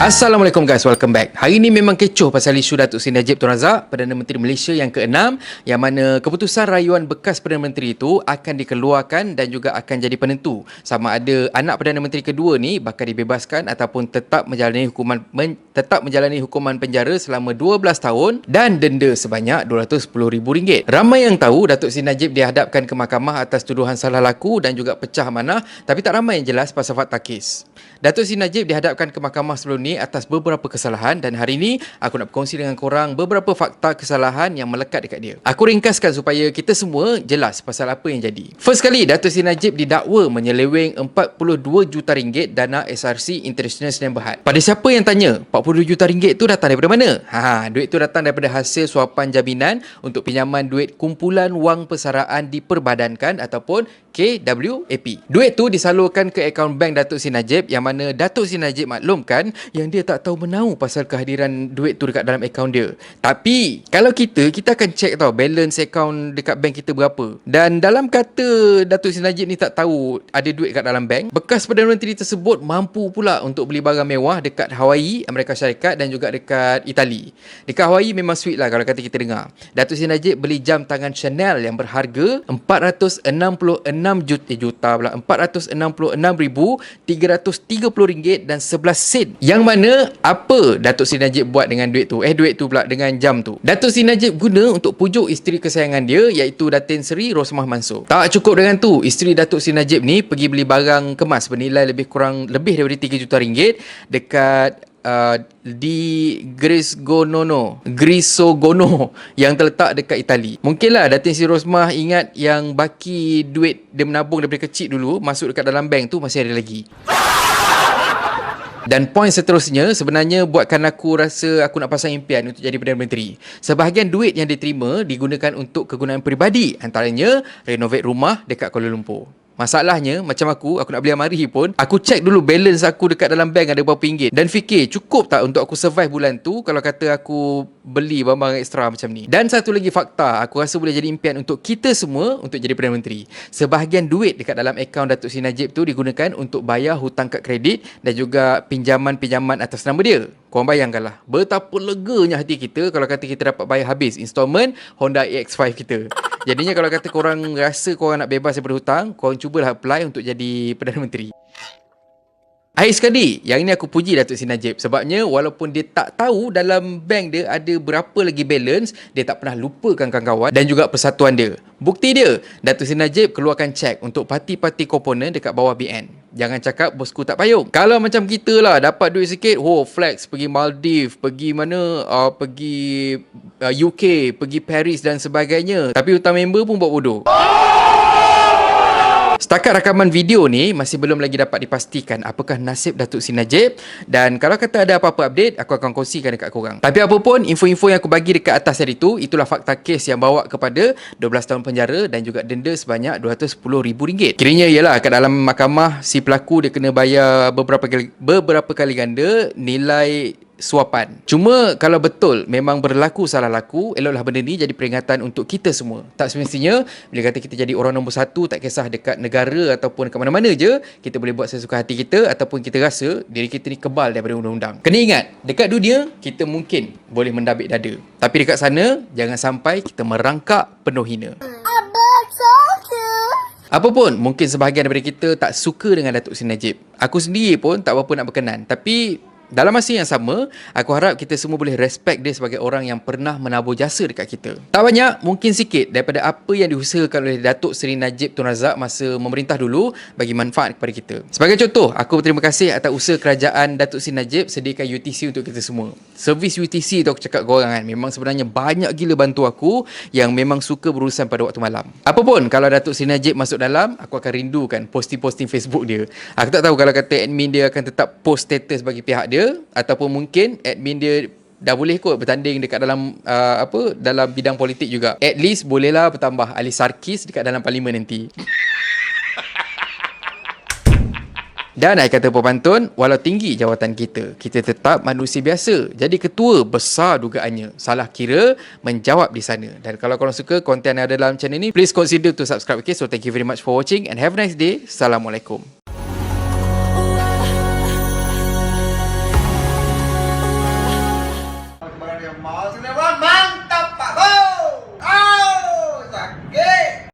Assalamualaikum guys, welcome back. Hari ni memang kecoh pasal isu Datuk Seri Najib Tun Razak, Perdana Menteri Malaysia yang ke-6, yang mana keputusan rayuan bekas Perdana Menteri itu akan dikeluarkan dan juga akan jadi penentu sama ada anak Perdana Menteri kedua ni bakal dibebaskan ataupun tetap menjalani hukuman penjara selama 12 tahun dan denda sebanyak RM210,000. Ramai yang tahu Datuk Seri Najib dihadapkan ke mahkamah atas tuduhan salah laku dan juga pecah amanah, tapi tak ramai yang jelas pasal fakta kes. Datuk Seri Najib dihadapkan ke mahkamah sebelum ni atas beberapa kesalahan dan hari ini aku nak berkongsi dengan korang beberapa fakta kesalahan yang melekat dekat dia. Aku ringkaskan supaya kita semua jelas pasal apa yang jadi. First kali, Datuk Seri Najib didakwa menyeleweng RM42 juta dana SRC International Sdn Bhd. Pada siapa yang tanya, RM42 juta tu datang daripada mana? Duit tu datang daripada hasil suapan jaminan untuk pinjaman duit kumpulan wang persaraan diperbadankan ataupun KWAP. Duit tu disalurkan ke akaun bank Datuk Seri Najib yang mana Datuk Seri Najib maklumkan yang dia tak tahu menau pasal kehadiran duit tu dekat dalam akaun dia. Tapi kalau kita akan check tau balance akaun dekat bank kita berapa. Dan dalam kata Datuk Seri Najib ni tak tahu ada duit kat dalam bank, bekas Perdana Menteri tersebut mampu pula untuk beli barang mewah dekat Hawaii, Amerika Syarikat dan juga dekat Itali. Dekat Hawaii memang sweet lah kalau kata kita dengar. Datuk Seri Najib beli jam tangan Chanel yang berharga RM466,330.11 yang mana apa Datuk Seri Najib buat dengan duit tu? Duit tu pula dengan jam tu. Datuk Seri Najib guna untuk pujuk isteri kesayangan dia iaitu Datin Seri Rosmah Mansor. Tak cukup dengan tu, isteri Datuk Seri Najib ni pergi beli barang kemas bernilai lebih daripada RM3 juta dekat di Grisogono yang terletak dekat Itali. Mungkinlah Datin Seri Rosmah ingat yang baki duit dia menabung daripada kecil dulu masuk dekat dalam bank tu masih ada lagi. Dan poin seterusnya sebenarnya buatkan aku rasa aku nak pasang impian untuk jadi Perdana Menteri. Sebahagian duit yang diterima digunakan untuk kegunaan peribadi, antaranya renovate rumah dekat Kuala Lumpur. Masalahnya, macam aku nak beli almari pun, aku check dulu balance aku dekat dalam bank ada berapa ringgit dan fikir cukup tak untuk aku survive bulan tu kalau kata aku beli barang ekstra macam ni. Dan satu lagi fakta, aku rasa boleh jadi impian untuk kita semua untuk jadi Perdana Menteri. Sebahagian duit dekat dalam akaun Datuk Seri Najib tu digunakan untuk bayar hutang kad kredit dan juga pinjaman-pinjaman atas nama dia. Korang bayangkanlah betapa leganya hati kita kalau kata kita dapat bayar habis installment Honda EX5 kita. Jadinya kalau kata korang rasa korang nak bebas daripada hutang, korang cubalah apply untuk jadi Perdana Menteri. Akhir sekali, yang ini aku puji Datuk Seri Najib sebabnya walaupun dia tak tahu dalam bank dia ada berapa lagi balance, dia tak pernah lupakan kawan-kawan dan juga persatuan dia. Bukti dia, Datuk Seri Najib keluarkan cek untuk parti-parti komponen dekat bawah BN. Jangan cakap bosku tak payung. Kalau macam kita lah dapat duit sikit, flex pergi Maldives, pergi mana, pergi UK, pergi Paris dan sebagainya. Tapi hutang member pun buat bodoh. Setakat rakaman video ni masih belum lagi dapat dipastikan apakah nasib Datuk Seri Najib dan kalau kata ada apa-apa update aku akan kongsikan dekat korang. Tapi apa pun info-info yang aku bagi dekat atas tadi tu, itulah fakta kes yang bawa kepada 12 tahun penjara dan juga denda sebanyak RM210,000. Kiranya ialah kat dalam mahkamah si pelaku dia kena bayar beberapa kali ganda nilai suapan. Cuma kalau betul memang berlaku salah laku, eloklah benda ni jadi peringatan untuk kita semua. Tak semestinya bila kata kita jadi orang nombor satu, tak kisah dekat negara ataupun kat mana-mana je, kita boleh buat sesuka hati kita ataupun kita rasa diri kita ni kebal daripada undang-undang. Kena ingat, dekat dunia kita mungkin boleh mendabik dada, tapi dekat sana jangan sampai kita merangkak penuh hina. Apa pun, mungkin sebahagian daripada kita tak suka dengan Datuk Seri Najib. Aku sendiri pun tak berapa nak berkenan, tapi dalam masa yang sama, aku harap kita semua boleh respect dia sebagai orang yang pernah menabur jasa dekat kita. Tak banyak, mungkin sikit daripada apa yang diusahakan oleh Datuk Seri Najib Tun Razak masa memerintah dulu bagi manfaat kepada kita. Sebagai contoh, aku berterima kasih atas usaha kerajaan Datuk Seri Najib sediakan UTC untuk kita semua. Servis UTC tu aku cakap korang kan, memang sebenarnya banyak gila bantu aku yang memang suka berurusan pada waktu malam. Apa pun, kalau Datuk Seri Najib masuk dalam, aku akan rindukan posting-posting Facebook dia. Aku tak tahu kalau kata admin dia akan tetap post status bagi pihak dia ataupun mungkin admin dia dah boleh kot bertanding dekat dalam dalam bidang politik juga. At least bolehlah bertambah ahli sarkis dekat dalam parlimen nanti. Dan air kata pepantun, walau tinggi jawatan kita, kita tetap manusia biasa. Jadi ketua besar dugaannya. Salah kira menjawab di sana. Dan kalau korang suka konten yang ada dalam channel ni, please consider to subscribe. Okay, so thank you very much for watching and have a nice day. Assalamualaikum.